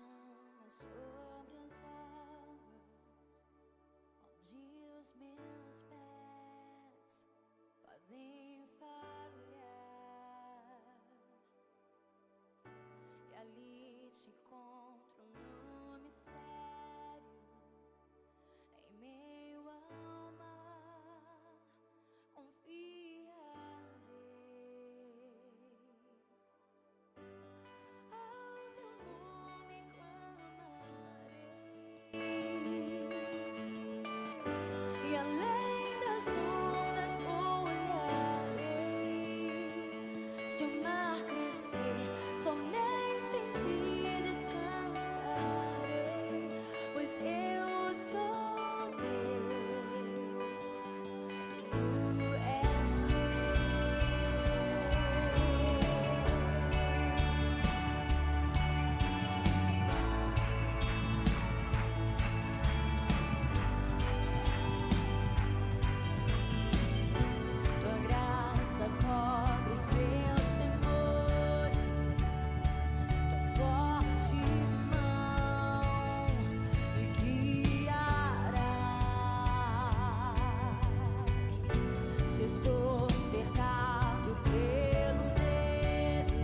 chama sobre as águas, onde os meus pés podem falhar, e ali te encontro no mistério, em meio ao mar, confiarei. Ao teu nome clamarei, e além das ondas olharei. Se o mar crescer, somente em ti descansarei, pois eu sou teu, tu és tua graça cobre os meus temores, tua forte mão me guiará. Se estou cercado pelo medo,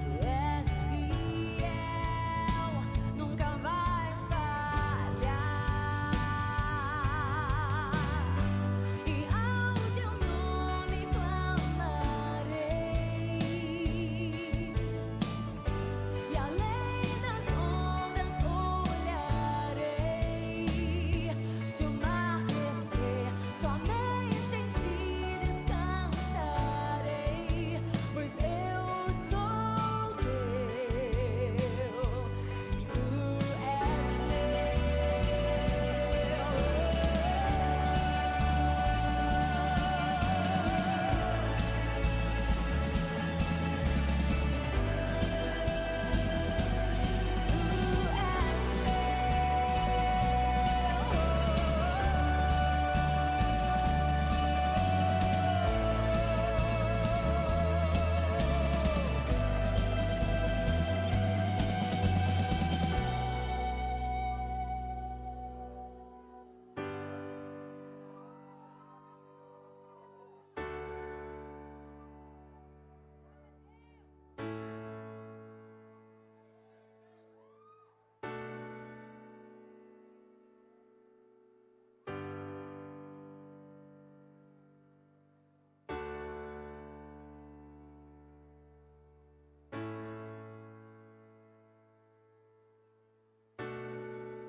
tu és fiel, nunca vais falhar. E ao teu nome clamarei, e além das ondas olharei. Se o mar crescer, somente em ti descansarei, pois eu sou teu, e tu és meu.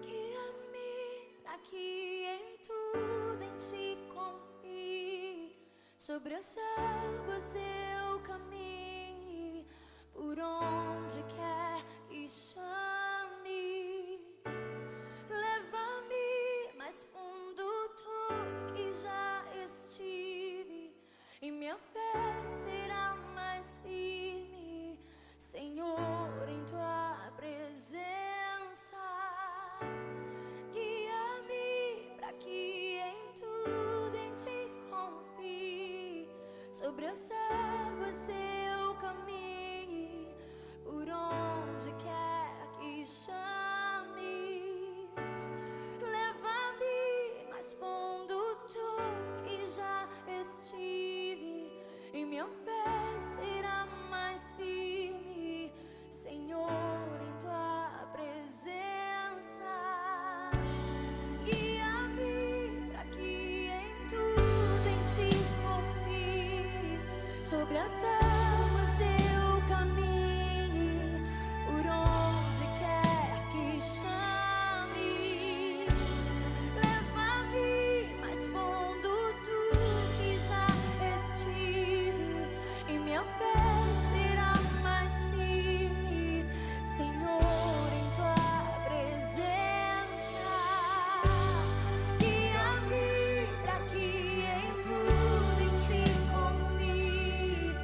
Guia-me pra que em tudo em ti confie, sobre as águas eu caminhe, por onde quer que chames. Leva-me mais fundo do que já estive, e minha fé será mais firme, Senhor, em tua presença. Guia-me pra que em tudo em ti confie, sobre as águas eu caminhe, por onde quer que chames. Leva-me mais fundo do que já estive, e minha fé será mais firme, Senhor, em tua presença. Guia-me pra que em tudo em ti confie, sobre as águas eu caminhe, por onde quer que chames. Leva-me mais fundo do que já estive, e minha fé será mais firme, Senhor, em tua presença. Guia-me pra que em tudo em ti confie,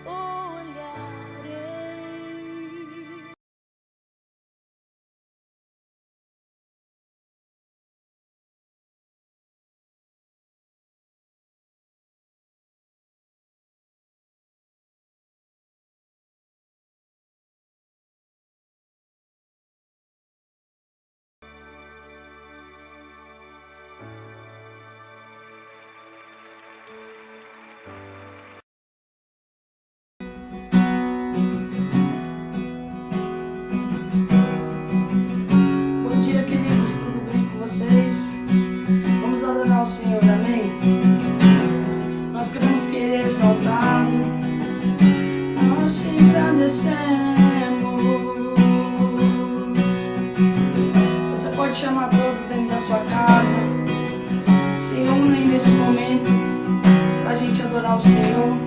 olharei. Bom dia, queridos, tudo bem com vocês? Vamos adorar o Senhor, amém? Nós queremos que Ele é exaltado, nós te agradecemos. Você pode chamar todos dentro da sua casa, se reúnem nesse momento para a gente adorar o Senhor.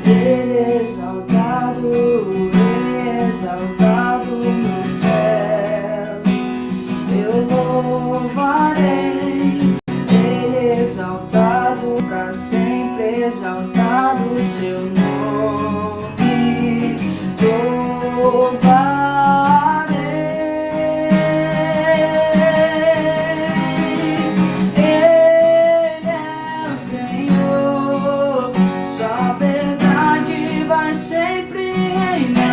Ele é exaltado nos céus, eu louvarei. Ele é exaltado para sempre, exaltado o seu nome, Ele é o Senhor, sua verdade vai sempre reinar.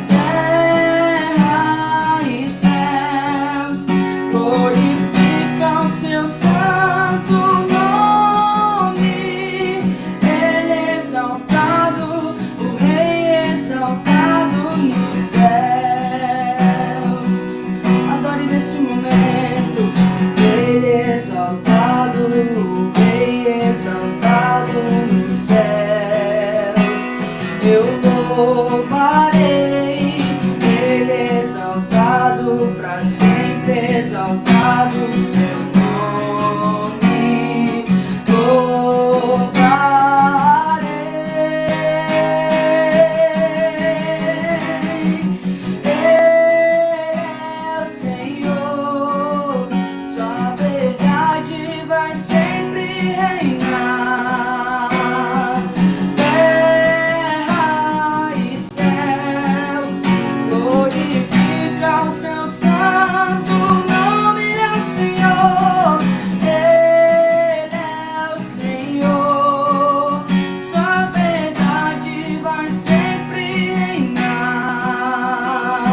Terra e céus glorificam seu santo nome. Ele é exaltado, o Rei exaltado nos céus. Adore nesse momento. Ele é exaltado, o Rei exaltado nos céus, eu louvarei. Ele é exaltado para sempre, exaltado o seu nome, louvarei. Ele é o Senhor, sua verdade vai sempre reinar. Terra e céus glorificam o seu santo nome. Ele é o Senhor, Ele é o Senhor, sua verdade vai sempre reinar.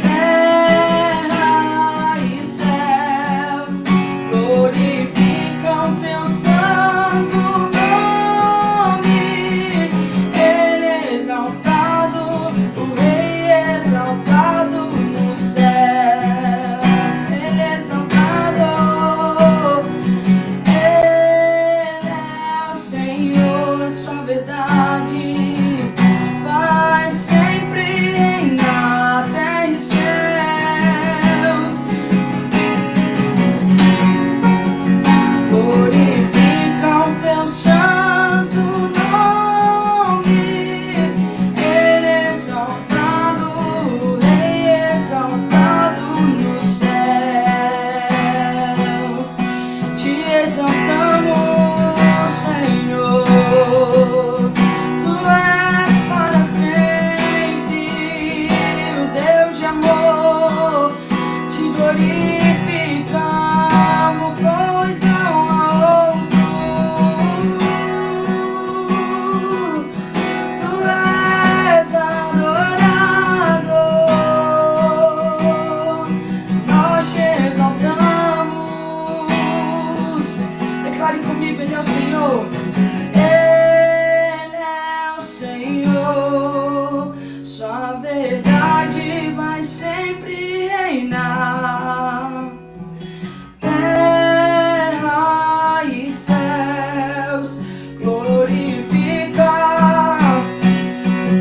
Terra e céus glorificam teu santo nome. Ele é exaltado, o Rei exaltado nos céus. Ele é exaltado, Ele é o Senhor, a sua verdade vai sempre reinar. Terra e céus glorifica o teu santo nome. Ele é exaltado, o Rei exaltado nos céus. Te exaltamos, Senhor, tu és para sempre o Deus de amor. Te glorificamos, pois não há outro. Tu és adorado, nós te exaltamos. Declare comigo, Ele é o Senhor. Ele é o Senhor, sua verdade vai sempre reinar. Terra e céus glorifica.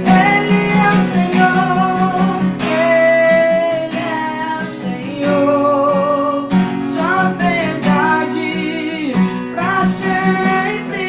Ele é o Senhor, Ele é o Senhor, sua verdade pra sempre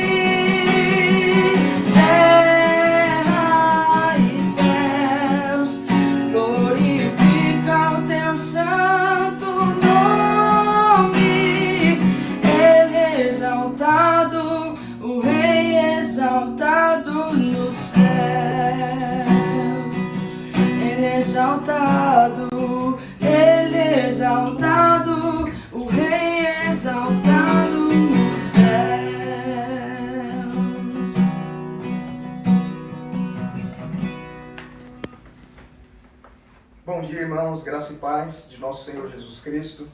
Graça e paz de nosso Senhor Jesus Cristo.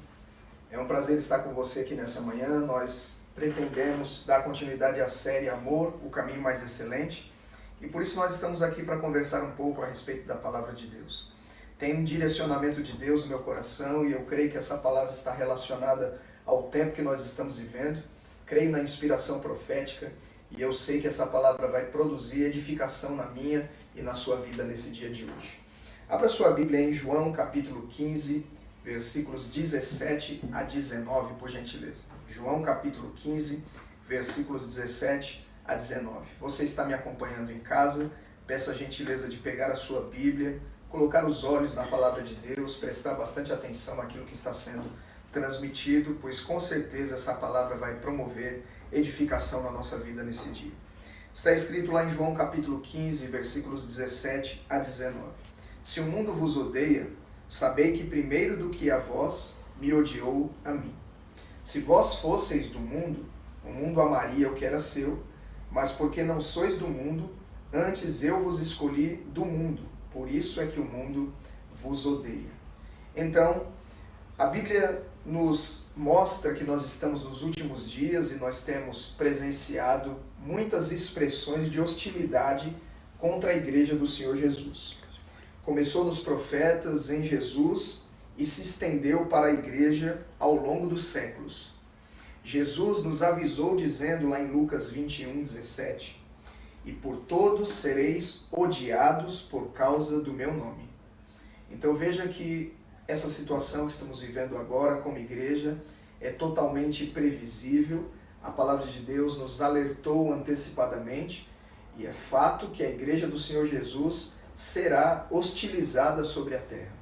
É um prazer estar com você aqui nessa manhã. Nós pretendemos dar continuidade à série Amor, o caminho mais excelente. E por isso nós estamos aqui para conversar um pouco a respeito da palavra de Deus. Tem um direcionamento de Deus no meu coração e eu creio que essa palavra está relacionada ao tempo que nós estamos vivendo. Creio na inspiração profética e eu sei que essa palavra vai produzir edificação na minha e na sua vida nesse dia de hoje. Abra sua Bíblia em João capítulo 15, versículos 17 a 19, por gentileza. João capítulo 15, versículos 17 a 19. Você está me acompanhando em casa, peço a gentileza de pegar a sua Bíblia, colocar os olhos na palavra de Deus, prestar bastante atenção naquilo que está sendo transmitido, pois com certeza essa palavra vai promover edificação na nossa vida nesse dia. Está escrito lá em João capítulo 15, versículos 17 a 19. Se o mundo vos odeia, sabei que primeiro do que a vós, me odiou a mim. Se vós fosseis do mundo, o mundo amaria o que era seu, mas porque não sois do mundo, antes eu vos escolhi do mundo, por isso é que o mundo vos odeia. Então, a Bíblia nos mostra que nós estamos nos últimos dias e nós temos presenciado muitas expressões de hostilidade contra a igreja do Senhor Jesus. Começou nos profetas, em Jesus, e se estendeu para a igreja ao longo dos séculos. Jesus nos avisou dizendo lá em Lucas 21, 17, e por todos sereis odiados por causa do meu nome. Então veja que essa situação que estamos vivendo agora como igreja é totalmente previsível. A palavra de Deus nos alertou antecipadamente e é fato que a igreja do Senhor Jesus será hostilizada sobre a terra.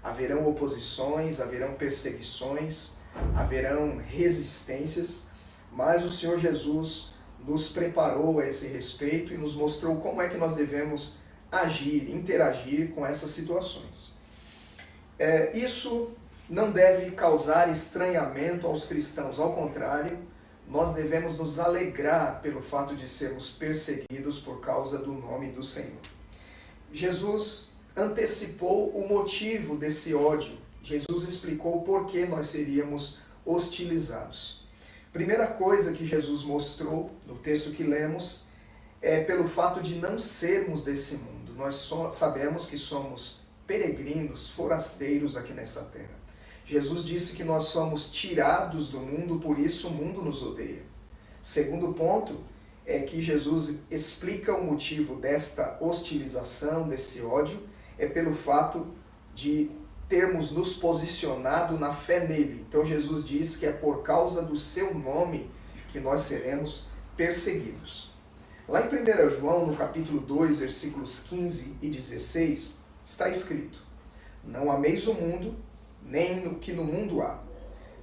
Haverão oposições, haverão perseguições, haverão resistências, mas o Senhor Jesus nos preparou a esse respeito e nos mostrou como é que nós devemos agir, interagir com essas situações. Isso não deve causar estranhamento aos cristãos, ao contrário, nós devemos nos alegrar pelo fato de sermos perseguidos por causa do nome do Senhor. Jesus antecipou o motivo desse ódio. Jesus explicou por que nós seríamos hostilizados. Primeira coisa que Jesus mostrou no texto que lemos é pelo fato de não sermos desse mundo. Nós sabemos que somos peregrinos, forasteiros aqui nessa terra. Jesus disse que nós somos tirados do mundo, por isso o mundo nos odeia. Segundo ponto é que Jesus explica o motivo desta hostilização, desse ódio, é pelo fato de termos nos posicionado na fé nele. Então Jesus diz que é por causa do seu nome que nós seremos perseguidos. Lá em 1 João, no capítulo 2, versículos 15 e 16, está escrito: não ameis o mundo, nem o que no mundo há.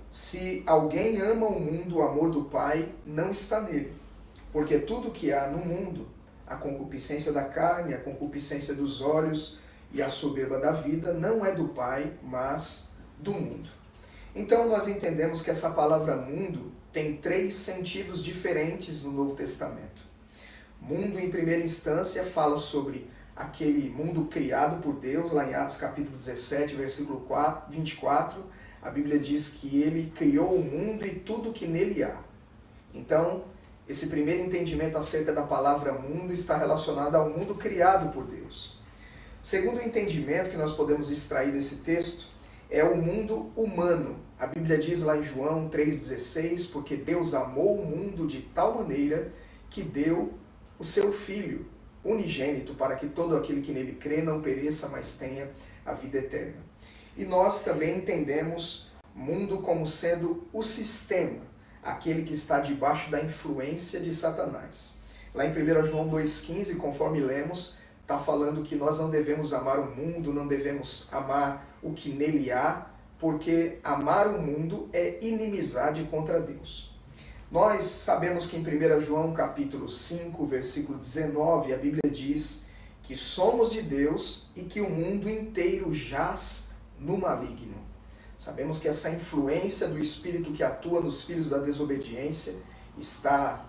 Se alguém ama o mundo, o amor do Pai não está nele. Porque tudo que há no mundo, a concupiscência da carne, a concupiscência dos olhos e a soberba da vida, não é do Pai, mas do mundo. Então nós entendemos que essa palavra mundo tem 3 sentidos diferentes no Novo Testamento. Mundo, em primeira instância, fala sobre aquele mundo criado por Deus, lá em Atos capítulo 17, versículo 24, a Bíblia diz que ele criou o mundo e tudo que nele há. Então, esse primeiro entendimento acerca da palavra mundo está relacionado ao mundo criado por Deus. Segundo entendimento que nós podemos extrair desse texto é o mundo humano. A Bíblia diz lá em João 3,16, porque Deus amou o mundo de tal maneira que deu o seu Filho unigênito para que todo aquele que nele crê não pereça, mas tenha a vida eterna. E nós também entendemos mundo como sendo o sistema, aquele que está debaixo da influência de Satanás. Lá em 1 João 2,15, conforme lemos, está falando que nós não devemos amar o mundo, não devemos amar o que nele há, porque amar o mundo é inimizade contra Deus. Nós sabemos que em 1 João capítulo 5, versículo 19, a Bíblia diz que somos de Deus e que o mundo inteiro jaz no maligno. Sabemos que essa influência do Espírito que atua nos filhos da desobediência está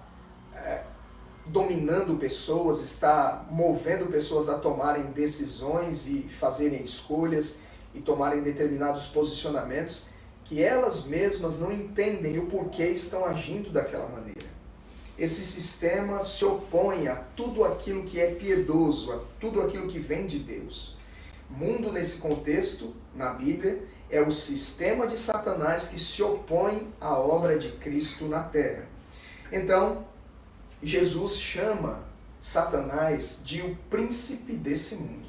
dominando pessoas, está movendo pessoas a tomarem decisões e fazerem escolhas e tomarem determinados posicionamentos que elas mesmas não entendem o porquê estão agindo daquela maneira. Esse sistema se opõe a tudo aquilo que é piedoso, a tudo aquilo que vem de Deus. Mundo, nesse contexto, na Bíblia, é o sistema de Satanás que se opõe à obra de Cristo na terra. Então, Jesus chama Satanás de o príncipe desse mundo.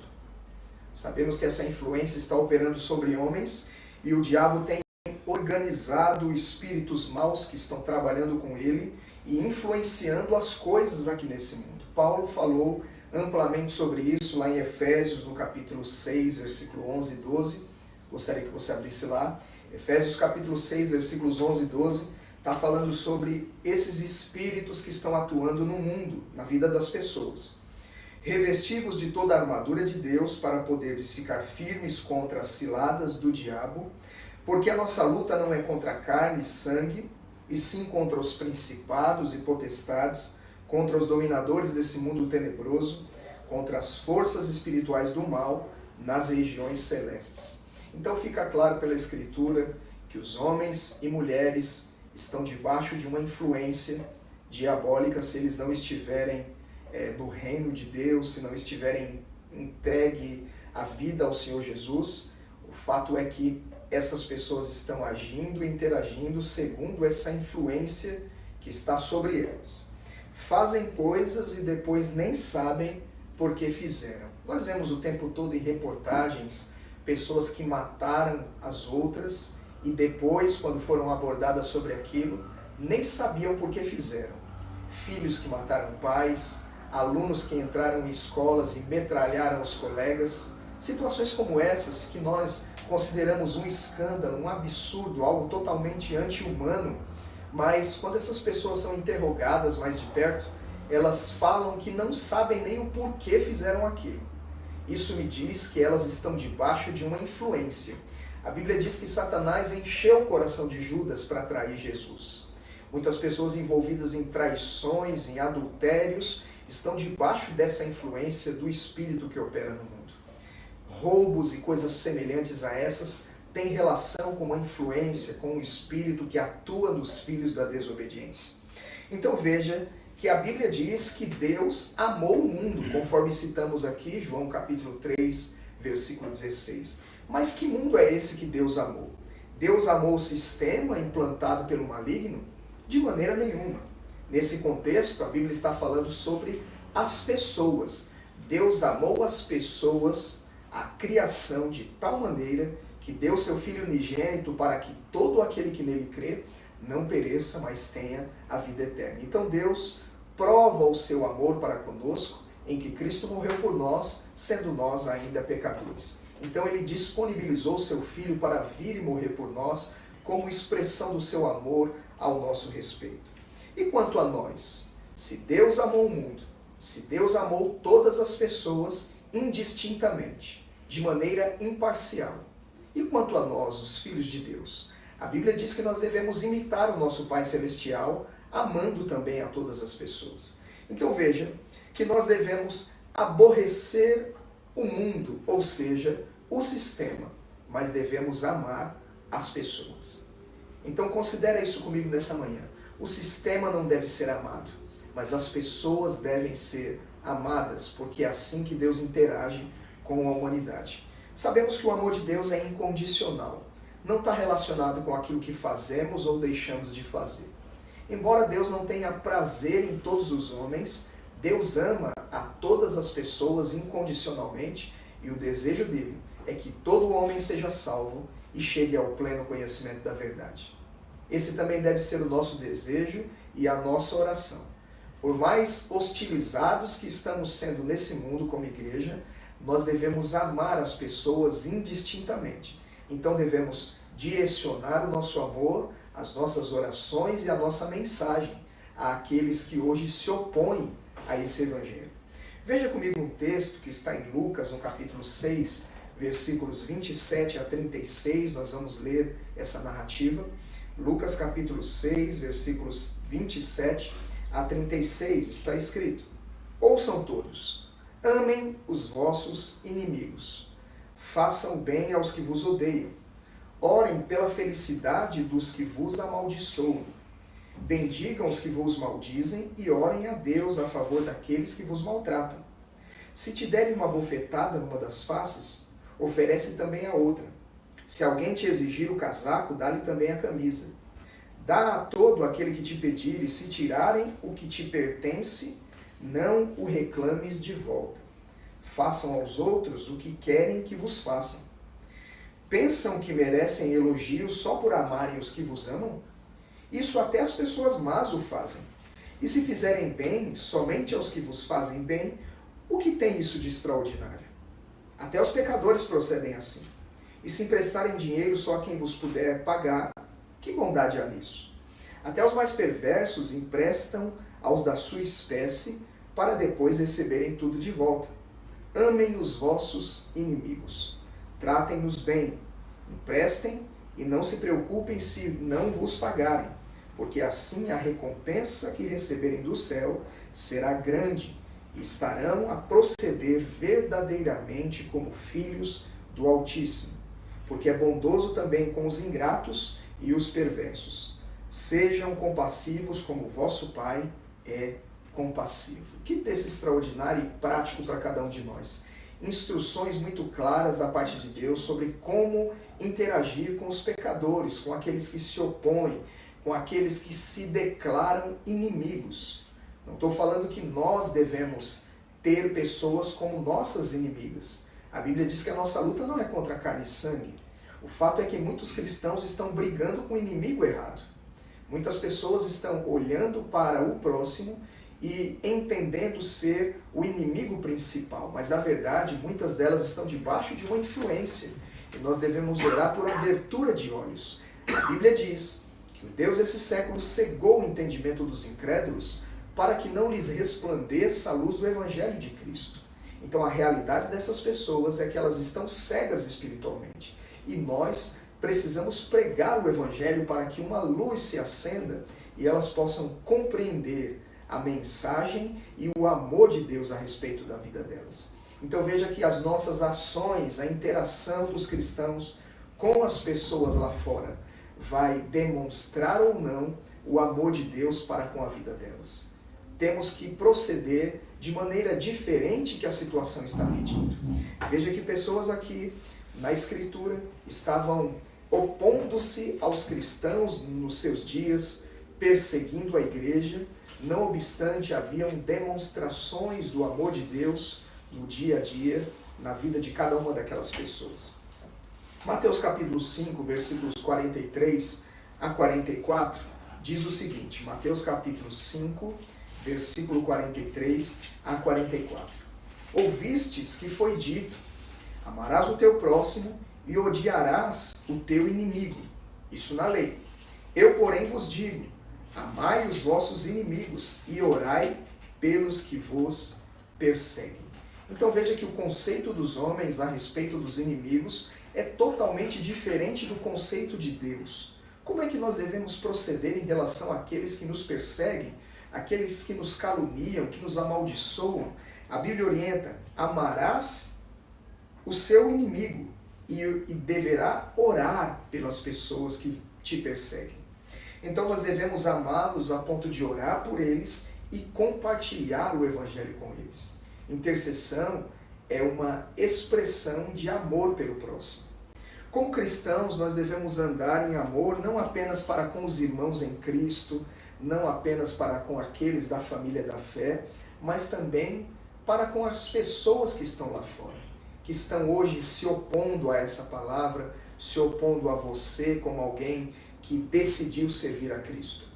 Sabemos que essa influência está operando sobre homens e o diabo tem organizado espíritos maus que estão trabalhando com ele e influenciando as coisas aqui nesse mundo. Paulo falou amplamente sobre isso lá em Efésios, no capítulo 6, versículo 11 e 12. Gostaria que você abrisse lá. Efésios capítulo 6, versículos 11 e 12, está falando sobre esses espíritos que estão atuando no mundo, na vida das pessoas. Revestivos de toda a armadura de Deus para poderes ficar firmes contra as ciladas do diabo, porque a nossa luta não é contra carne e sangue, e sim contra os principados e potestades, contra os dominadores desse mundo tenebroso, contra as forças espirituais do mal nas regiões celestes. Então fica claro pela Escritura que os homens e mulheres estão debaixo de uma influência diabólica se eles não estiverem no reino de Deus, se não estiverem entregue a vida ao Senhor Jesus. O fato é que essas pessoas estão agindo e interagindo segundo essa influência que está sobre elas. Fazem coisas e depois nem sabem por que fizeram. Nós vemos o tempo todo em reportagens pessoas que mataram as outras e depois, quando foram abordadas sobre aquilo, nem sabiam por que fizeram. Filhos que mataram pais, alunos que entraram em escolas e metralharam os colegas. Situações como essas que nós consideramos um escândalo, um absurdo, algo totalmente anti-humano, mas quando essas pessoas são interrogadas mais de perto, elas falam que não sabem nem o porquê fizeram aquilo. Isso me diz que elas estão debaixo de uma influência. A Bíblia diz que Satanás encheu o coração de Judas para trair Jesus. Muitas pessoas envolvidas em traições, em adultérios, estão debaixo dessa influência do espírito que opera no mundo. Roubos e coisas semelhantes a essas têm relação com uma influência, com um espírito que atua nos filhos da desobediência. Então veja que a Bíblia diz que Deus amou o mundo, conforme citamos aqui, João capítulo 3, versículo 16. Mas que mundo é esse que Deus amou? Deus amou o sistema implantado pelo maligno? De maneira nenhuma. Nesse contexto, a Bíblia está falando sobre as pessoas. Deus amou as pessoas, a criação, de tal maneira que deu seu Filho unigênito para que todo aquele que nele crê não pereça, mas tenha a vida eterna. Então Deus prova o seu amor para conosco em que Cristo morreu por nós, sendo nós ainda pecadores. Então ele disponibilizou seu Filho para vir e morrer por nós como expressão do seu amor ao nosso respeito. E quanto a nós? Se Deus amou o mundo, se Deus amou todas as pessoas indistintamente, de maneira imparcial, e quanto a nós, os filhos de Deus? A Bíblia diz que nós devemos imitar o nosso Pai Celestial, amando também a todas as pessoas. Então veja que nós devemos aborrecer o mundo, ou seja, o sistema, mas devemos amar as pessoas. Então considere isso comigo nessa manhã. O sistema não deve ser amado, mas as pessoas devem ser amadas, porque é assim que Deus interage com a humanidade. Sabemos que o amor de Deus é incondicional, não está relacionado com aquilo que fazemos ou deixamos de fazer. Embora Deus não tenha prazer em todos os homens, Deus ama a todas as pessoas incondicionalmente e o desejo dele é que todo homem seja salvo e chegue ao pleno conhecimento da verdade. Esse também deve ser o nosso desejo e a nossa oração. Por mais hostilizados que estamos sendo nesse mundo como igreja, nós devemos amar as pessoas indistintamente. Então devemos direcionar o nosso amor, as nossas orações e a nossa mensagem àqueles que hoje se opõem a esse evangelho. Veja comigo um texto que está em Lucas, no capítulo 6, versículos 27 a 36, nós vamos ler essa narrativa. Lucas capítulo 6, versículos 27 a 36, está escrito: Ouçam todos, amem os vossos inimigos, façam bem aos que vos odeiam. Orem pela felicidade dos que vos amaldiçoam. Bendigam os que vos maldizem e orem a Deus a favor daqueles que vos maltratam. Se te derem uma bofetada numa das faces, oferece também a outra. Se alguém te exigir o casaco, dá-lhe também a camisa. Dá a todo aquele que te pedir, e se tirarem o que te pertence, não o reclames de volta. Façam aos outros o que querem que vos façam. Pensam que merecem elogios só por amarem os que vos amam? Isso até as pessoas más o fazem. E se fizerem bem somente aos que vos fazem bem, o que tem isso de extraordinário? Até os pecadores procedem assim. E se emprestarem dinheiro só a quem vos puder pagar, que bondade há nisso? Até os mais perversos emprestam aos da sua espécie para depois receberem tudo de volta. Amem os vossos inimigos. Tratem-nos bem. Emprestem e não se preocupem se não vos pagarem, porque assim a recompensa que receberem do céu será grande e estarão a proceder verdadeiramente como filhos do Altíssimo, porque é bondoso também com os ingratos e os perversos. Sejam compassivos como vosso Pai é compassivo. Que texto extraordinário e prático para cada um de nós. Instruções muito claras da parte de Deus sobre como interagir com os pecadores, com aqueles que se opõem, com aqueles que se declaram inimigos. Não estou falando que nós devemos ter pessoas como nossas inimigas. A Bíblia diz que a nossa luta não é contra carne e sangue. O fato é que muitos cristãos estão brigando com o inimigo errado. Muitas pessoas estão olhando para o próximo e entendendo ser o inimigo principal, mas na verdade muitas delas estão debaixo de uma influência e nós devemos orar por abertura de olhos. A Bíblia diz que o Deus desse século cegou o entendimento dos incrédulos para que não lhes resplandeça a luz do Evangelho de Cristo. Então a realidade dessas pessoas é que elas estão cegas espiritualmente e nós precisamos pregar o Evangelho para que uma luz se acenda e elas possam compreender a mensagem e o amor de Deus a respeito da vida delas. Então veja que as nossas ações, a interação dos cristãos com as pessoas lá fora, vai demonstrar ou não o amor de Deus para com a vida delas. Temos que proceder de maneira diferente que a situação está pedindo. Veja que pessoas aqui na Escritura estavam opondo-se aos cristãos nos seus dias, perseguindo a igreja. Não obstante, haviam demonstrações do amor de Deus no dia a dia, na vida de cada uma daquelas pessoas. Mateus capítulo 5, versículos 43 a 44, diz o seguinte, Mateus capítulo 5, versículo 43 a 44. Ouvistes que foi dito, amarás o teu próximo e odiarás o teu inimigo. Isso na lei. Eu, porém, vos digo, amai os vossos inimigos e orai pelos que vos perseguem. Então veja que o conceito dos homens a respeito dos inimigos é totalmente diferente do conceito de Deus. Como é que nós devemos proceder em relação àqueles que nos perseguem, aqueles que nos caluniam, que nos amaldiçoam? A Bíblia orienta, amarás o seu inimigo e deverá orar pelas pessoas que te perseguem. Então nós devemos amá-los a ponto de orar por eles e compartilhar o Evangelho com eles. Intercessão é uma expressão de amor pelo próximo. Como cristãos, nós devemos andar em amor não apenas para com os irmãos em Cristo, não apenas para com aqueles da família da fé, mas também para com as pessoas que estão lá fora, que estão hoje se opondo a essa palavra, se opondo a você como alguém que decidiu servir a Cristo.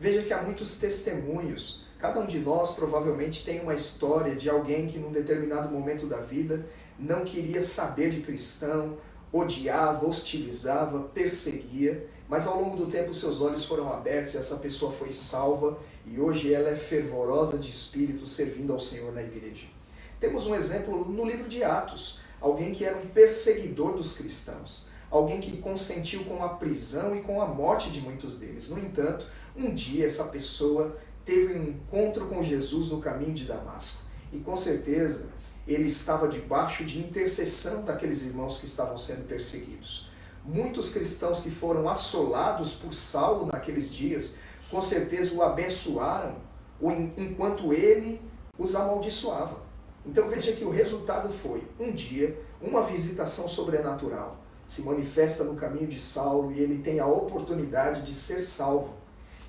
Veja que há muitos testemunhos. Cada um de nós provavelmente tem uma história de alguém que num determinado momento da vida não queria saber de cristão, odiava, hostilizava, perseguia, mas ao longo do tempo seus olhos foram abertos e essa pessoa foi salva e hoje ela é fervorosa de espírito servindo ao Senhor na igreja. Temos um exemplo no livro de Atos, alguém que era um perseguidor dos cristãos, alguém que consentiu com a prisão e com a morte de muitos deles. No entanto, um dia essa pessoa teve um encontro com Jesus no caminho de Damasco. E com certeza, ele estava debaixo de intercessão daqueles irmãos que estavam sendo perseguidos. Muitos cristãos que foram assolados por Saulo naqueles dias, com certeza o abençoaram enquanto ele os amaldiçoava. Então veja que o resultado foi, um dia, uma visitação sobrenatural se manifesta no caminho de Saulo e ele tem a oportunidade de ser salvo.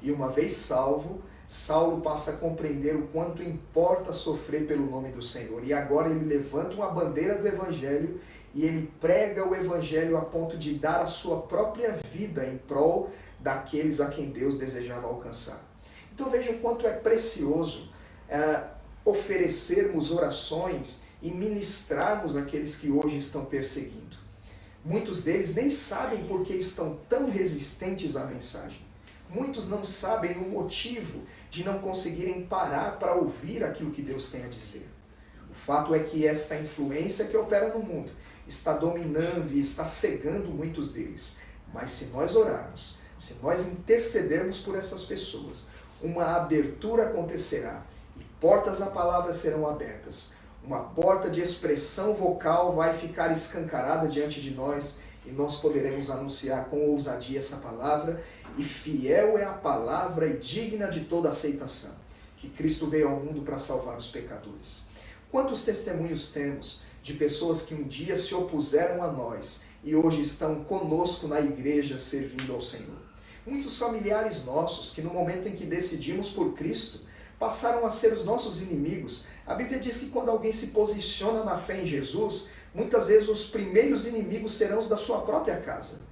E uma vez salvo, Saulo passa a compreender o quanto importa sofrer pelo nome do Senhor. E agora ele levanta uma bandeira do Evangelho e ele prega o Evangelho a ponto de dar a sua própria vida em prol daqueles a quem Deus desejava alcançar. Então veja o quanto é precioso oferecermos orações e ministrarmos aqueles que hoje estão perseguindo. Muitos deles nem sabem por que estão tão resistentes à mensagem. Muitos não sabem o motivo de não conseguirem parar para ouvir aquilo que Deus tem a dizer. O fato é que esta influência que opera no mundo está dominando e está cegando muitos deles. Mas se nós orarmos, se nós intercedermos por essas pessoas, uma abertura acontecerá e portas à palavra serão abertas. Uma porta de expressão vocal vai ficar escancarada diante de nós e nós poderemos anunciar com ousadia essa palavra. E fiel é a palavra e digna de toda aceitação, que Cristo veio ao mundo para salvar os pecadores. Quantos testemunhos temos de pessoas que um dia se opuseram a nós e hoje estão conosco na igreja servindo ao Senhor? Muitos familiares nossos que no momento em que decidimos por Cristo passaram a ser os nossos inimigos. A Bíblia diz que quando alguém se posiciona na fé em Jesus, muitas vezes os primeiros inimigos serão os da sua própria casa.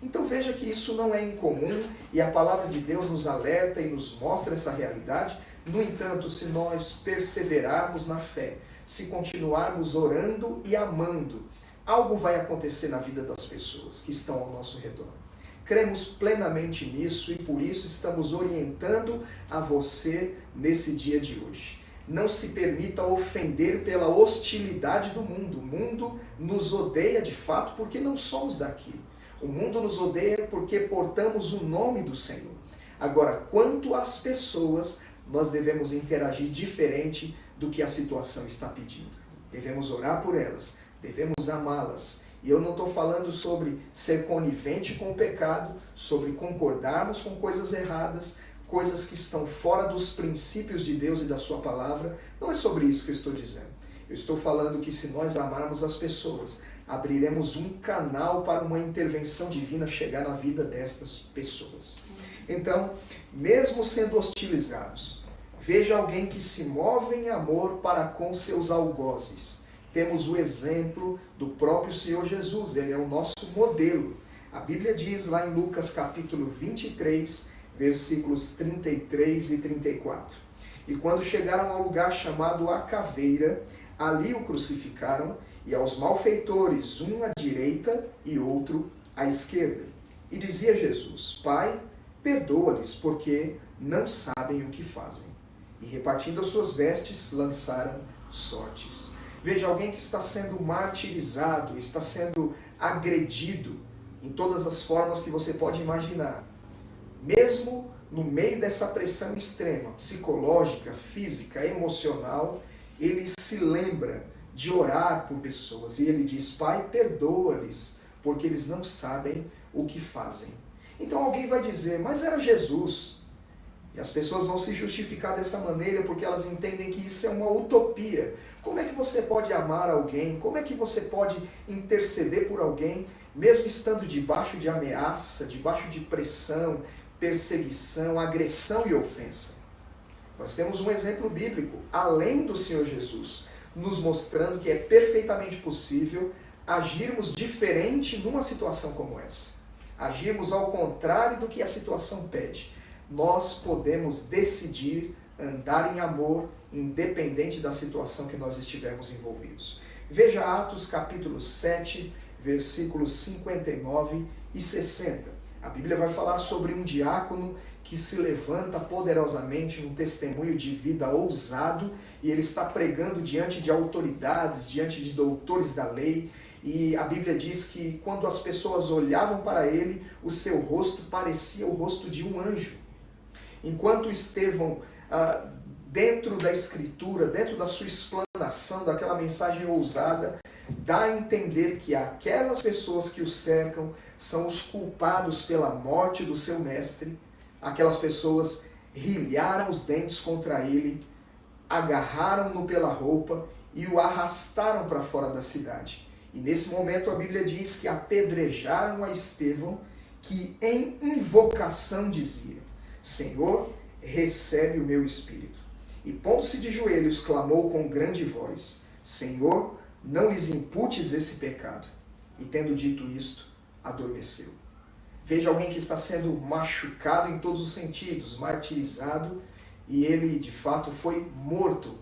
Então veja que isso não é incomum e a palavra de Deus nos alerta e nos mostra essa realidade. No entanto, se nós perseverarmos na fé, se continuarmos orando e amando, algo vai acontecer na vida das pessoas que estão ao nosso redor. Cremos plenamente nisso e por isso estamos orientando a você nesse dia de hoje. Não se permita ofender pela hostilidade do mundo. O mundo nos odeia de fato porque não somos daqui. O mundo nos odeia porque portamos o nome do Senhor. Agora, quanto às pessoas, nós devemos interagir diferente do que a situação está pedindo. Devemos orar por elas, devemos amá-las. E eu não estou falando sobre ser conivente com o pecado, sobre concordarmos com coisas erradas, coisas que estão fora dos princípios de Deus e da sua palavra. Não é sobre isso que eu estou dizendo. Eu estou falando que se nós amarmos as pessoas, abriremos um canal para uma intervenção divina chegar na vida destas pessoas. Então, mesmo sendo hostilizados, veja alguém que se move em amor para com seus algozes. Temos o exemplo do próprio Senhor Jesus, ele é o nosso modelo. A Bíblia diz lá em Lucas capítulo 23, versículos 33 e 34. E quando chegaram ao lugar chamado A Caveira, ali o crucificaram, e aos malfeitores, um à direita e outro à esquerda. E dizia Jesus: Pai, perdoa-lhes, porque não sabem o que fazem. E repartindo as suas vestes, lançaram sortes. Veja, alguém que está sendo martirizado, está sendo agredido em todas as formas que você pode imaginar. Mesmo no meio dessa pressão extrema, psicológica, física, emocional, ele se lembra de orar por pessoas. E ele diz: Pai, perdoa-lhes, porque eles não sabem o que fazem. Então alguém vai dizer: mas era Jesus. E as pessoas vão se justificar dessa maneira porque elas entendem que isso é uma utopia. Como é que você pode amar alguém? Como é que você pode interceder por alguém, mesmo estando debaixo de ameaça, debaixo de pressão, perseguição, agressão e ofensa? Nós temos um exemplo bíblico, além do Senhor Jesus, nos mostrando que é perfeitamente possível agirmos diferente numa situação como essa. Agirmos ao contrário do que a situação pede. Nós podemos decidir andar em amor, independente da situação que nós estivermos envolvidos. Veja Atos capítulo 7, versículos 59 e 60. A Bíblia vai falar sobre um diácono que se levanta poderosamente num testemunho de vida ousado, e ele está pregando diante de autoridades, diante de doutores da lei, e a Bíblia diz que quando as pessoas olhavam para ele, o seu rosto parecia o rosto de um anjo. Enquanto Estevão dentro da Escritura, dentro da sua explanação, daquela mensagem ousada, dá a entender que aquelas pessoas que o cercam são os culpados pela morte do seu mestre. Aquelas pessoas rilharam os dentes contra ele, agarraram-no pela roupa e o arrastaram para fora da cidade. E nesse momento a Bíblia diz que apedrejaram a Estevão, que em invocação dizia: Senhor, recebe o meu espírito. E pondo-se de joelhos, clamou com grande voz: Senhor, não lhes imputes esse pecado. E tendo dito isto, adormeceu. Veja alguém que está sendo machucado em todos os sentidos, martirizado, e ele de fato foi morto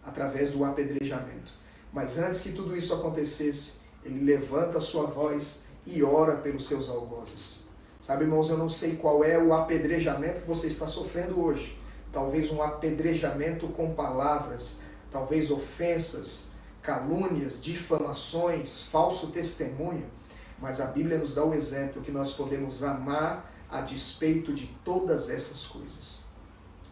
através do apedrejamento. Mas antes que tudo isso acontecesse, ele levanta a sua voz e ora pelos seus algozes. Sabe, irmãos, eu não sei qual é o apedrejamento que você está sofrendo hoje. Talvez um apedrejamento com palavras, talvez ofensas, calúnias, difamações, falso testemunho. Mas a Bíblia nos dá o exemplo que nós podemos amar a despeito de todas essas coisas.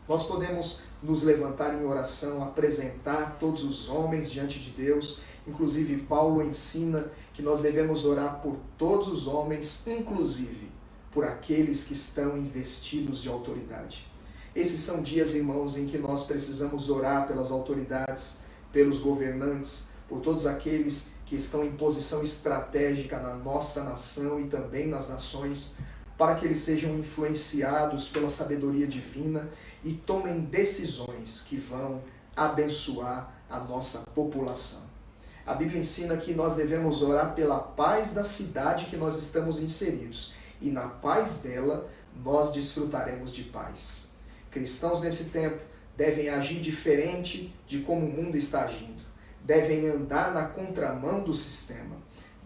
Nós podemos nos levantar em oração, apresentar todos os homens diante de Deus. Inclusive, Paulo ensina que nós devemos orar por todos os homens, inclusive por aqueles que estão investidos de autoridade. Esses são dias, irmãos, em que nós precisamos orar pelas autoridades, pelos governantes, por todos aqueles que estão em posição estratégica na nossa nação e também nas nações, para que eles sejam influenciados pela sabedoria divina e tomem decisões que vão abençoar a nossa população. A Bíblia ensina que nós devemos orar pela paz da cidade que nós estamos inseridos, e na paz dela nós desfrutaremos de paz. Cristãos nesse tempo devem agir diferente de como o mundo está agindo, devem andar na contramão do sistema,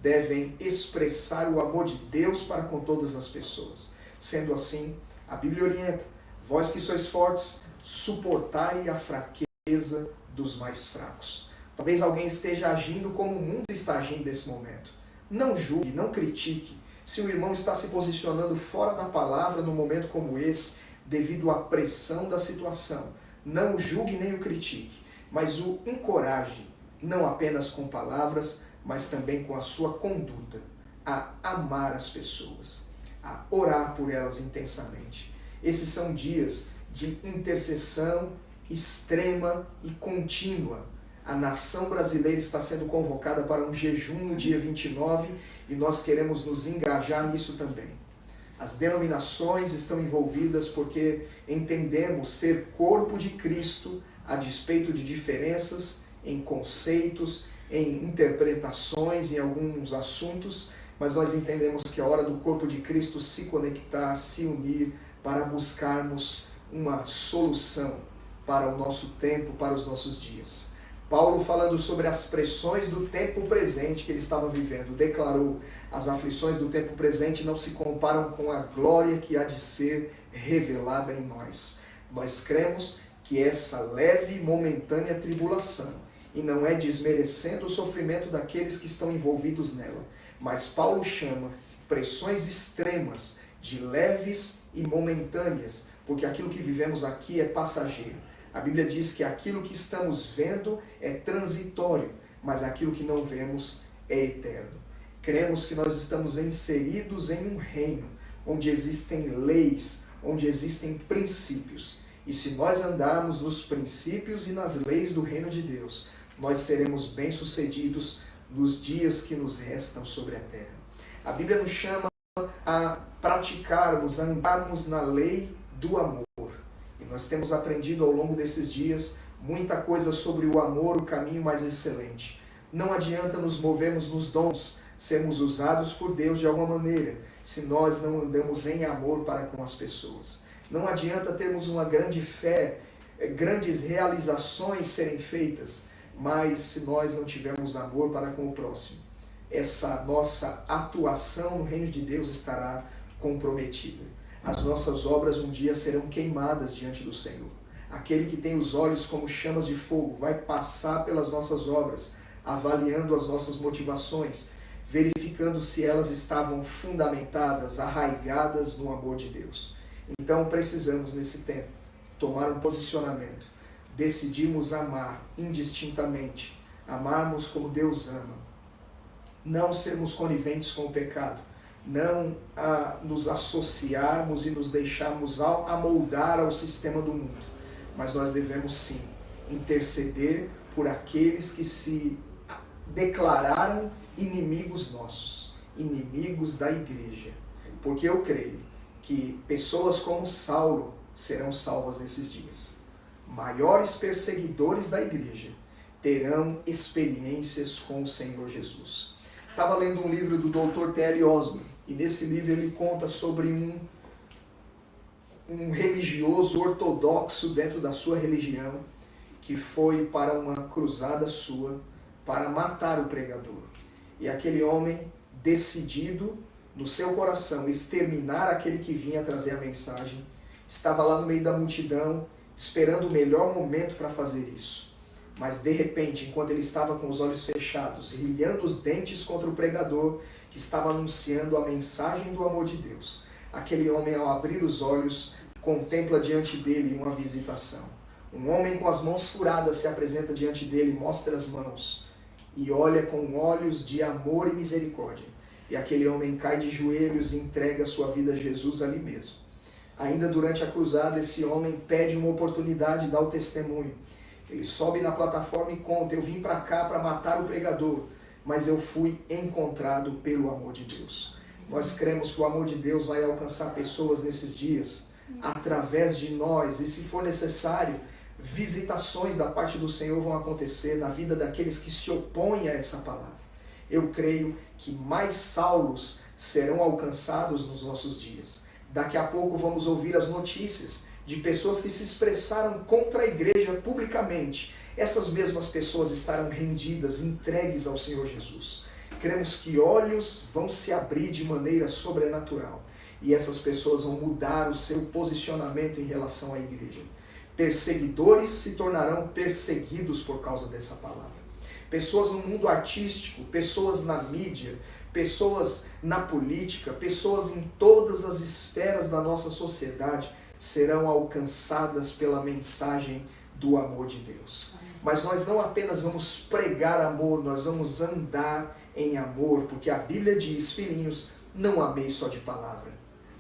devem expressar o amor de Deus para com todas as pessoas. Sendo assim, a Bíblia orienta: vós que sois fortes, suportai a fraqueza dos mais fracos. Talvez alguém esteja agindo como o mundo está agindo nesse momento. Não julgue, não critique. Se o irmão está se posicionando fora da palavra num momento como esse, devido à pressão da situação, não o julgue nem o critique, mas o encoraje, não apenas com palavras, mas também com a sua conduta, a amar as pessoas, a orar por elas intensamente. Esses são dias de intercessão extrema e contínua. A nação brasileira está sendo convocada para um jejum no dia 29 e nós queremos nos engajar nisso também. As denominações estão envolvidas porque entendemos ser corpo de Cristo a despeito de diferenças em conceitos, em interpretações, em alguns assuntos, mas nós entendemos que é hora do corpo de Cristo se conectar, se unir para buscarmos uma solução para o nosso tempo, para os nossos dias. Paulo, falando sobre as pressões do tempo presente que ele estava vivendo, declarou: as aflições do tempo presente não se comparam com a glória que há de ser revelada em nós. Nós cremos que essa leve e momentânea tribulação, e não é desmerecendo o sofrimento daqueles que estão envolvidos nela, mas Paulo chama pressões extremas de leves e momentâneas, porque aquilo que vivemos aqui é passageiro. A Bíblia diz que aquilo que estamos vendo é transitório, mas aquilo que não vemos é eterno. Cremos que nós estamos inseridos em um reino onde existem leis, onde existem princípios. E se nós andarmos nos princípios e nas leis do reino de Deus, nós seremos bem-sucedidos nos dias que nos restam sobre a terra. A Bíblia nos chama a praticarmos, a andarmos na lei do amor. E nós temos aprendido ao longo desses dias muita coisa sobre o amor, o caminho mais excelente. Não adianta nos movermos nos dons, sermos usados por Deus de alguma maneira, se nós não andamos em amor para com as pessoas. Não adianta termos uma grande fé, grandes realizações serem feitas, mas se nós não tivermos amor para com o próximo, essa nossa atuação no reino de Deus estará comprometida. As nossas obras um dia serão queimadas diante do Senhor. Aquele que tem os olhos como chamas de fogo vai passar pelas nossas obras, avaliando as nossas motivações, verificando se elas estavam fundamentadas, arraigadas no amor de Deus. Então precisamos, nesse tempo, tomar um posicionamento, decidimos amar indistintamente, amarmos como Deus ama, não sermos coniventes com o pecado, não nos associarmos e nos deixarmos amoldar ao sistema do mundo, mas nós devemos sim interceder por aqueles que se declararam inimigos nossos, inimigos da igreja, porque eu creio que pessoas como Saulo serão salvas nesses dias. Maiores perseguidores da igreja terão experiências com o Senhor Jesus. Estava lendo um livro do Dr. T.L. Osborne, e nesse livro ele conta sobre um religioso ortodoxo dentro da sua religião que foi para uma cruzada sua para matar o pregador. E aquele homem, decidido no seu coração exterminar aquele que vinha trazer a mensagem, estava lá no meio da multidão, esperando o melhor momento para fazer isso. Mas de repente, enquanto ele estava com os olhos fechados, rilhando os dentes contra o pregador que estava anunciando a mensagem do amor de Deus, aquele homem, ao abrir os olhos, contempla diante dele uma visitação. Um homem com as mãos furadas se apresenta diante dele, mostra as mãos e olha com olhos de amor e misericórdia. E aquele homem cai de joelhos e entrega sua vida a Jesus ali mesmo. Ainda durante a cruzada, esse homem pede uma oportunidade de dar o testemunho. Ele sobe na plataforma e conta: eu vim para cá para matar o pregador, mas eu fui encontrado pelo amor de Deus. Nós cremos que o amor de Deus vai alcançar pessoas nesses dias, através de nós, e se for necessário, visitações da parte do Senhor vão acontecer na vida daqueles que se opõem a essa palavra. Eu creio que mais Saulos serão alcançados nos nossos dias. Daqui a pouco vamos ouvir as notícias de pessoas que se expressaram contra a igreja publicamente. Essas mesmas pessoas estarão rendidas, entregues ao Senhor Jesus. Cremos que olhos vão se abrir de maneira sobrenatural e essas pessoas vão mudar o seu posicionamento em relação à igreja. Perseguidores se tornarão perseguidos por causa dessa palavra. Pessoas no mundo artístico, pessoas na mídia, pessoas na política, pessoas em todas as esferas da nossa sociedade serão alcançadas pela mensagem do amor de Deus. Mas nós não apenas vamos pregar amor, nós vamos andar em amor, porque a Bíblia diz: filhinhos, não ameis só de palavra.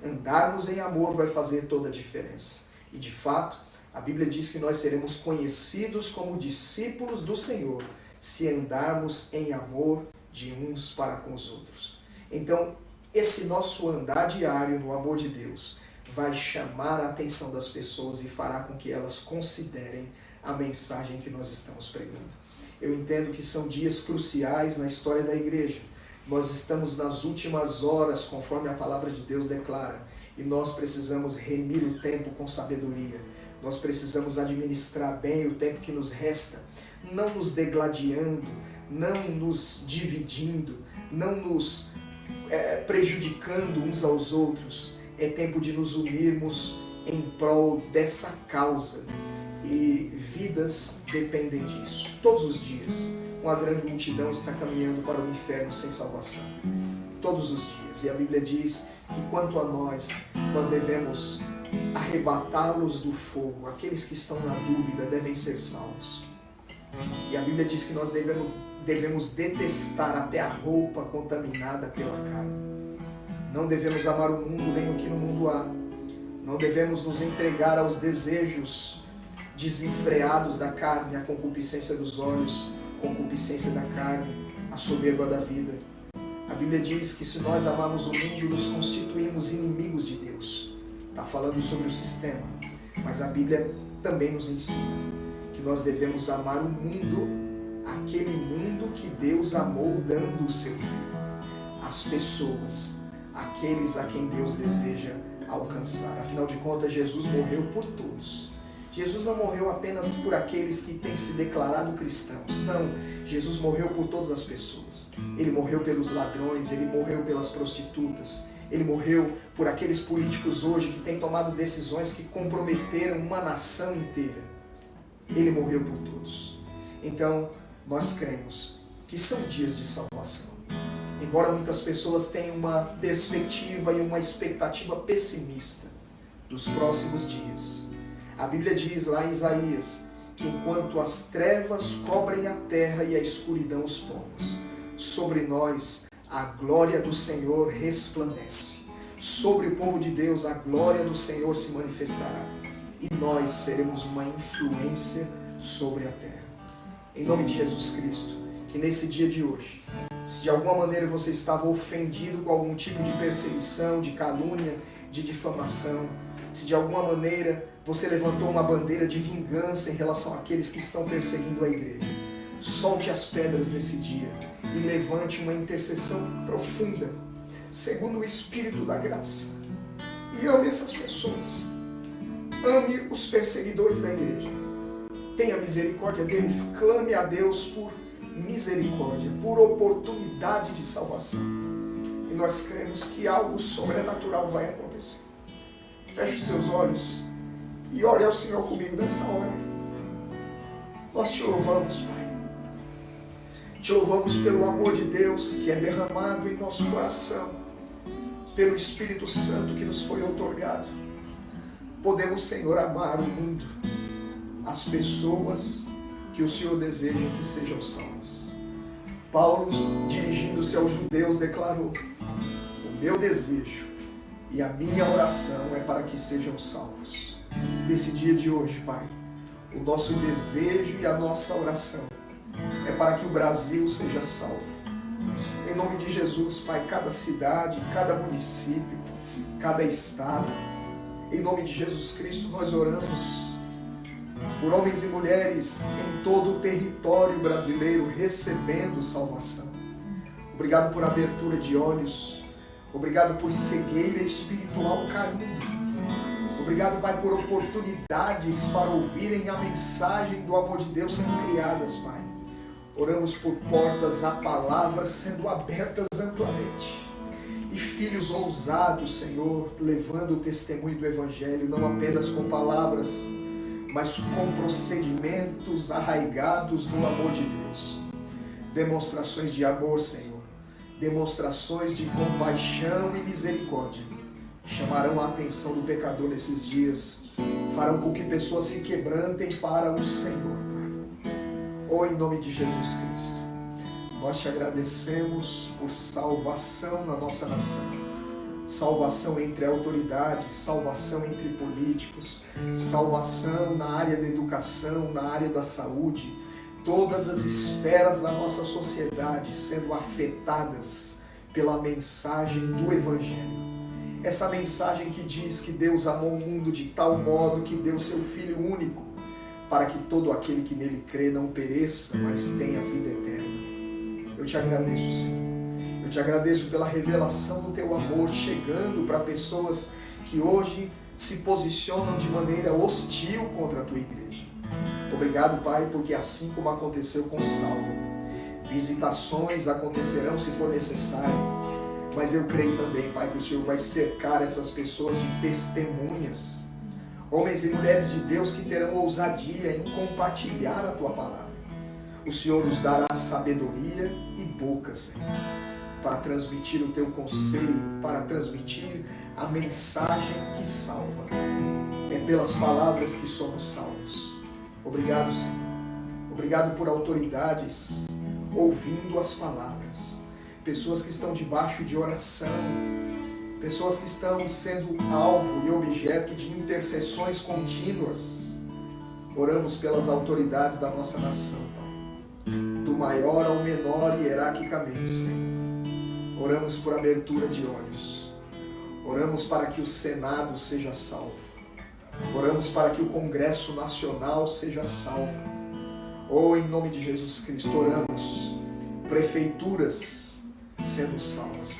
Andarmos em amor vai fazer toda a diferença. E de fato, a Bíblia diz que nós seremos conhecidos como discípulos do Senhor se andarmos em amor de uns para com os outros. Então, esse nosso andar diário no amor de Deus vai chamar a atenção das pessoas e fará com que elas considerem a mensagem que nós estamos pregando. Eu entendo que são dias cruciais na história da igreja. Nós estamos nas últimas horas, conforme a palavra de Deus declara, e nós precisamos remir o tempo com sabedoria. Nós precisamos administrar bem o tempo que nos resta, não nos degladiando, não nos dividindo, não nos prejudicando uns aos outros. É tempo de nos unirmos em prol dessa causa. E vidas dependem disso. Todos os dias, uma grande multidão está caminhando para o inferno sem salvação. Todos os dias. E a Bíblia diz que quanto a nós devemos arrebatá-los do fogo. Aqueles que estão na dúvida devem ser salvos. E a Bíblia diz que nós devemos detestar até a roupa contaminada pela carne. Não devemos amar o mundo nem o que no mundo há. Não devemos nos entregar aos desejos desenfreados da carne, a concupiscência dos olhos, concupiscência da carne, a soberba da vida. A Bíblia diz que se nós amarmos o mundo, nos constituímos inimigos de Deus. Está falando sobre o sistema, mas a Bíblia também nos ensina que nós devemos amar o mundo, aquele mundo que Deus amou dando o seu Filho. As pessoas, aqueles a quem Deus deseja alcançar. Afinal de contas, Jesus morreu por todos. Jesus não morreu apenas por aqueles que têm se declarado cristãos. Não, Jesus morreu por todas as pessoas. Ele morreu pelos ladrões, ele morreu pelas prostitutas, ele morreu por aqueles políticos hoje que têm tomado decisões que comprometeram uma nação inteira. Ele morreu por todos. Então, nós cremos que são dias de salvação. Embora muitas pessoas tenham uma perspectiva e uma expectativa pessimista dos próximos dias, a Bíblia diz lá em Isaías que enquanto as trevas cobrem a terra e a escuridão os povos, sobre nós a glória do Senhor resplandece. Sobre o povo de Deus a glória do Senhor se manifestará. E nós seremos uma influência sobre a terra. Em nome de Jesus Cristo, que nesse dia de hoje, se de alguma maneira você estava ofendido com algum tipo de perseguição, de calúnia, de difamação, se de alguma maneira você levantou uma bandeira de vingança em relação àqueles que estão perseguindo a igreja, solte as pedras nesse dia e levante uma intercessão profunda, segundo o Espírito da graça. E ame essas pessoas. Ame os perseguidores da igreja. Tenha misericórdia deles. Clame a Deus por misericórdia, por oportunidade de salvação. E nós cremos que algo sobrenatural vai acontecer. Feche os seus olhos e ore ao Senhor comigo nessa hora. Nós te louvamos, Pai. Te louvamos pelo amor de Deus que é derramado em nosso coração, pelo Espírito Santo que nos foi outorgado. Podemos, Senhor, amar o mundo, as pessoas que o Senhor deseja que sejam salvas. Paulo, dirigindo-se aos judeus, declarou: o meu desejo e a minha oração é para que sejam salvos. Nesse dia de hoje, Pai, o nosso desejo e a nossa oração é para que o Brasil seja salvo. Em nome de Jesus, Pai, cada cidade, cada município, cada estado, em nome de Jesus Cristo, nós oramos por homens e mulheres em todo o território brasileiro recebendo salvação. Obrigado por abertura de olhos. Obrigado por cegueira espiritual caindo. Obrigado, Pai, por oportunidades para ouvirem a mensagem do amor de Deus sendo criadas, Pai. Oramos por portas à palavra sendo abertas amplamente. E filhos ousados, Senhor, levando o testemunho do Evangelho, não apenas com palavras, mas com procedimentos arraigados no amor de Deus. Demonstrações de amor, Senhor. Demonstrações de compaixão e misericórdia. Chamarão a atenção do pecador nesses dias. Farão com que pessoas se quebrantem para o Senhor, Pai. Oh, em nome de Jesus Cristo. Nós te agradecemos por salvação na nossa nação. Salvação entre autoridades, salvação entre políticos, salvação na área da educação, na área da saúde, todas as esferas da nossa sociedade sendo afetadas pela mensagem do Evangelho. Essa mensagem que diz que Deus amou o mundo de tal modo que deu seu Filho único, para que todo aquele que nele crê não pereça, mas tenha vida eterna. Eu te agradeço, Senhor. Eu te agradeço pela revelação do teu amor chegando para pessoas que hoje se posicionam de maneira hostil contra a tua igreja. Obrigado, Pai, porque assim como aconteceu com Saulo, visitações acontecerão se for necessário, mas eu creio também, Pai, que o Senhor vai cercar essas pessoas de testemunhas, homens e mulheres de Deus que terão ousadia em compartilhar a tua palavra. O Senhor nos dará sabedoria e boca, Senhor, para transmitir o teu conselho, para transmitir a mensagem que salva. É pelas palavras que somos salvos. Obrigado, Senhor. Obrigado por autoridades ouvindo as palavras. Pessoas que estão debaixo de oração. Pessoas que estão sendo alvo e objeto de intercessões contínuas. Oramos pelas autoridades da nossa nação, Pai. Do maior ao menor hierarquicamente, Senhor. Oramos por abertura de olhos. Oramos para que o Senado seja salvo. Oramos para que o Congresso Nacional seja salvo. Oh, em nome de Jesus Cristo, oramos. Prefeituras sendo salvas.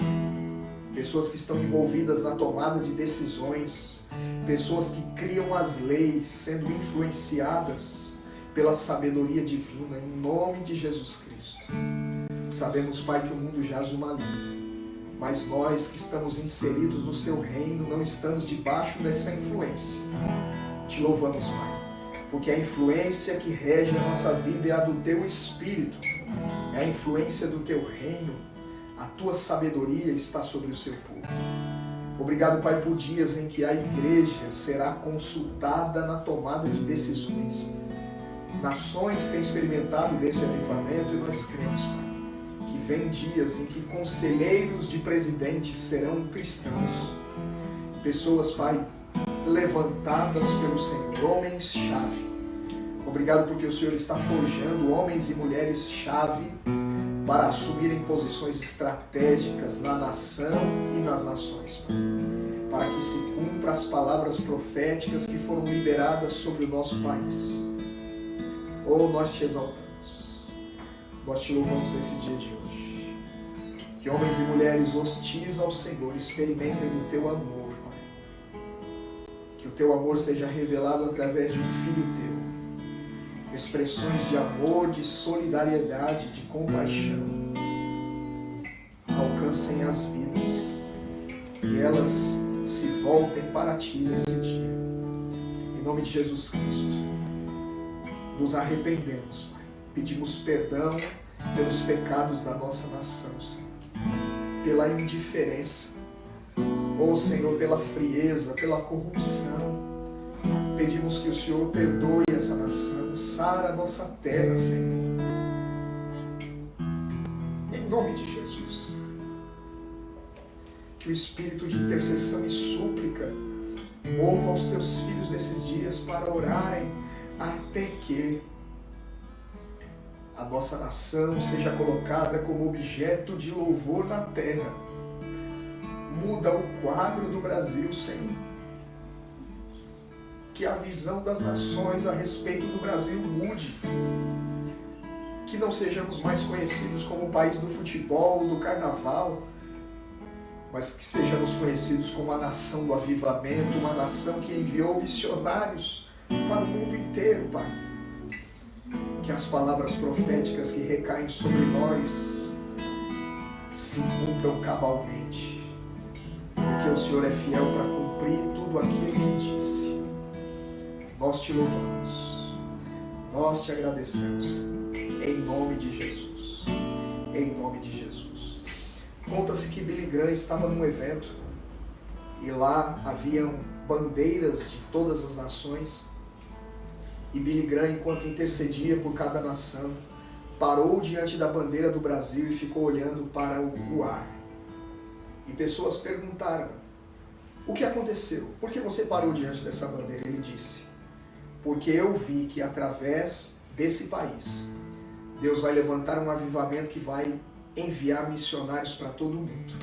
Pessoas que estão envolvidas na tomada de decisões. Pessoas que criam as leis sendo influenciadas pela sabedoria divina, em nome de Jesus Cristo. Sabemos, Pai, que o mundo jaz o maligno, mas nós que estamos inseridos no seu reino não estamos debaixo dessa influência. Te louvamos, Pai, porque a influência que rege a nossa vida é a do teu Espírito, é a influência do teu reino, a tua sabedoria está sobre o seu povo. Obrigado, Pai, por dias em que a igreja será consultada na tomada de decisões. nações têm experimentado desse avivamento e nós cremos, Pai, que vem dias em que conselheiros de presidentes serão cristãos. Pessoas, Pai, levantadas pelo Senhor, homens-chave. Obrigado porque o Senhor está forjando homens e mulheres-chave para assumirem posições estratégicas na nação e nas nações, Pai. Para que se cumpra as palavras proféticas que foram liberadas sobre o nosso país. Oh, nós te exaltamos. Nós te louvamos nesse dia de hoje. Que homens e mulheres hostis ao Senhor experimentem o teu amor, Pai. Que o teu amor seja revelado através de um Filho teu. Expressões de amor, de solidariedade, de compaixão alcancem as vidas e elas se voltem para ti nesse dia. Em nome de Jesus Cristo, nos arrependemos, Pai. Pedimos perdão pelos pecados da nossa nação, Senhor. Pela indiferença, ou Senhor, pela frieza, pela corrupção. Pedimos que o Senhor perdoe essa nação, sara a nossa terra, Senhor. Em nome de Jesus. Que o espírito de intercessão e súplica mova os teus filhos nesses dias para orarem até que a nossa nação seja colocada como objeto de louvor na terra. Muda o quadro do Brasil, Senhor. Que a visão das nações a respeito do Brasil mude. Que não sejamos mais conhecidos como o país do futebol, do carnaval, mas que sejamos conhecidos como a nação do avivamento, uma nação que enviou missionários para o mundo inteiro, Pai. Que as palavras proféticas que recaem sobre nós se cumpram cabalmente, porque o Senhor é fiel para cumprir tudo aquilo que disse. Nós te louvamos, nós te agradecemos, em nome de Jesus, em nome de Jesus. Conta-se que Billy Graham estava num evento e lá haviam bandeiras de todas as nações e Billy Graham, enquanto intercedia por cada nação, parou diante da bandeira do Brasil e ficou olhando para o ar. E pessoas perguntaram: o que aconteceu? Por que você parou diante dessa bandeira? Ele disse: porque eu vi que através desse país, Deus vai levantar um avivamento que vai enviar missionários para todo o mundo.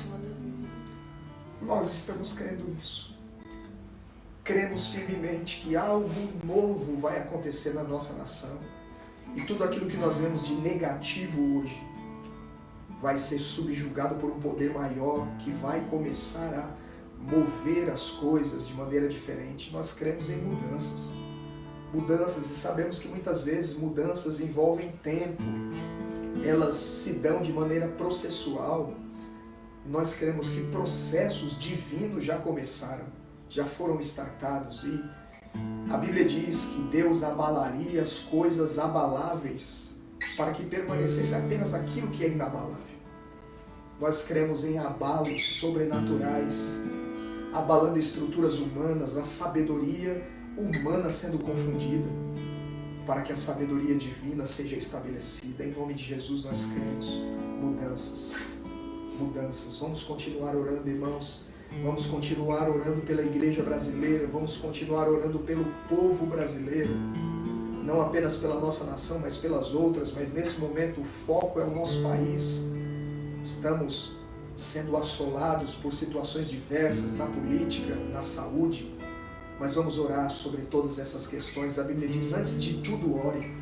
Nós estamos crendo nisso. Cremos firmemente que algo novo vai acontecer na nossa nação. E tudo aquilo que nós vemos de negativo hoje vai ser subjugado por um poder maior que vai começar a mover as coisas de maneira diferente. Nós cremos em mudanças. Mudanças, e sabemos que muitas vezes mudanças envolvem tempo, elas se dão de maneira processual, e nós cremos que processos divinos já começaram, já foram startados, e a Bíblia diz que Deus abalaria as coisas abaláveis para que permanecesse apenas aquilo que é inabalável. Nós cremos em abalos sobrenaturais, abalando estruturas humanas, a sabedoria humana sendo confundida, para que a sabedoria divina seja estabelecida. Em nome de Jesus nós cremos. Mudanças, mudanças. Vamos continuar orando, irmãos. Vamos continuar orando pela igreja brasileira. Vamos continuar orando pelo povo brasileiro. Não apenas pela nossa nação, mas pelas outras. Mas nesse momento o foco é o nosso país. Estamos sendo assolados por situações diversas na política, na saúde. Mas vamos orar sobre todas essas questões. A Bíblia diz: antes de tudo, ore.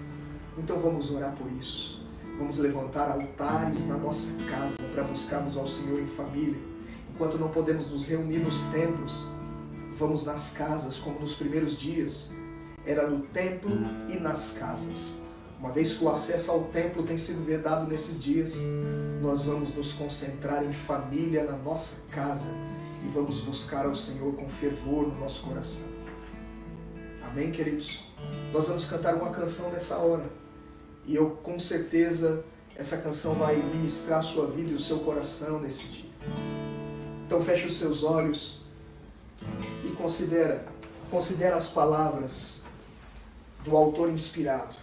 Então vamos orar por isso. Vamos levantar altares na nossa casa para buscarmos ao Senhor em família. Enquanto não podemos nos reunir nos templos, vamos nas casas, como nos primeiros dias. Era no templo e nas casas. Uma vez que o acesso ao templo tem sido vedado nesses dias, nós vamos nos concentrar em família na nossa casa e vamos buscar ao Senhor com fervor no nosso coração. Amém, queridos? Nós vamos cantar uma canção nessa hora. E eu, com certeza, essa canção vai ministrar a sua vida e o seu coração nesse dia. Então feche os seus olhos e considera as palavras do autor inspirado.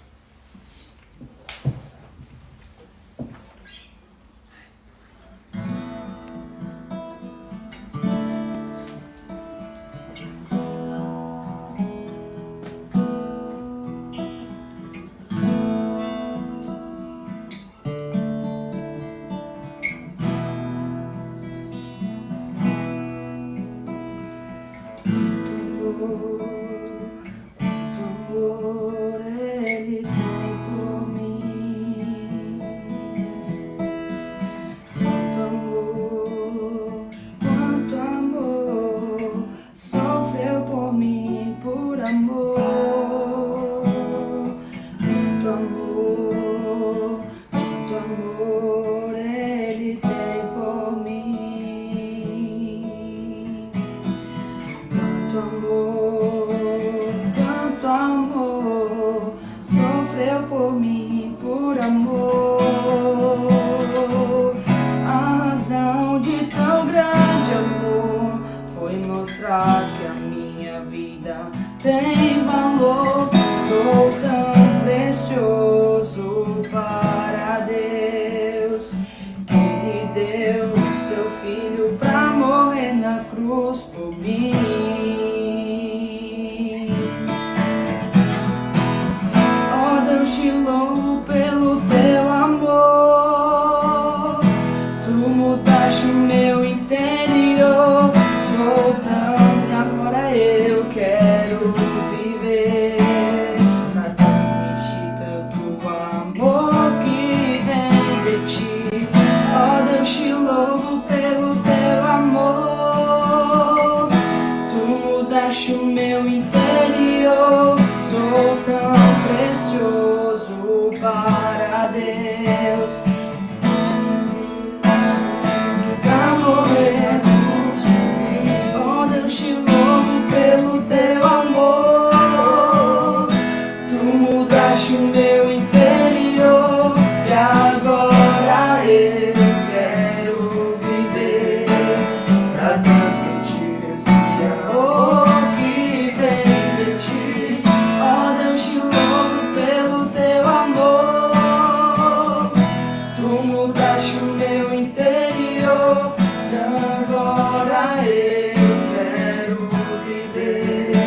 amor Ele tem por mim. Quanto amor sofreu por mim, por amor. Quanto amor Ele tem por mim. Quanto amor sofreu por mim, por amor. A razão de tão grande amor foi mostrar que a minha vida tem valor. Sou tão precioso para Deus, que Ele deu o seu Filho pra morrer na cruz por mim. Ó Deus, te louvo pelo teu amor, tu mudaste o meu interior. Sou tão, e agora eu quero viver pra transmitir tanto amor que vem de ti. Ó Deus, te louvo pelo teu amor, tu mudaste o meu interior. Sou tão precioso para Deus, pra morrer por mim. Ó Deus, te louvo pelo teu amor, tu mudaste o meu interior. E agora eu quero viver pra transmitir esse amor que vem de ti. Ó Deus, te louvo pelo teu amor, tu mudaste o meu interior. E agora eu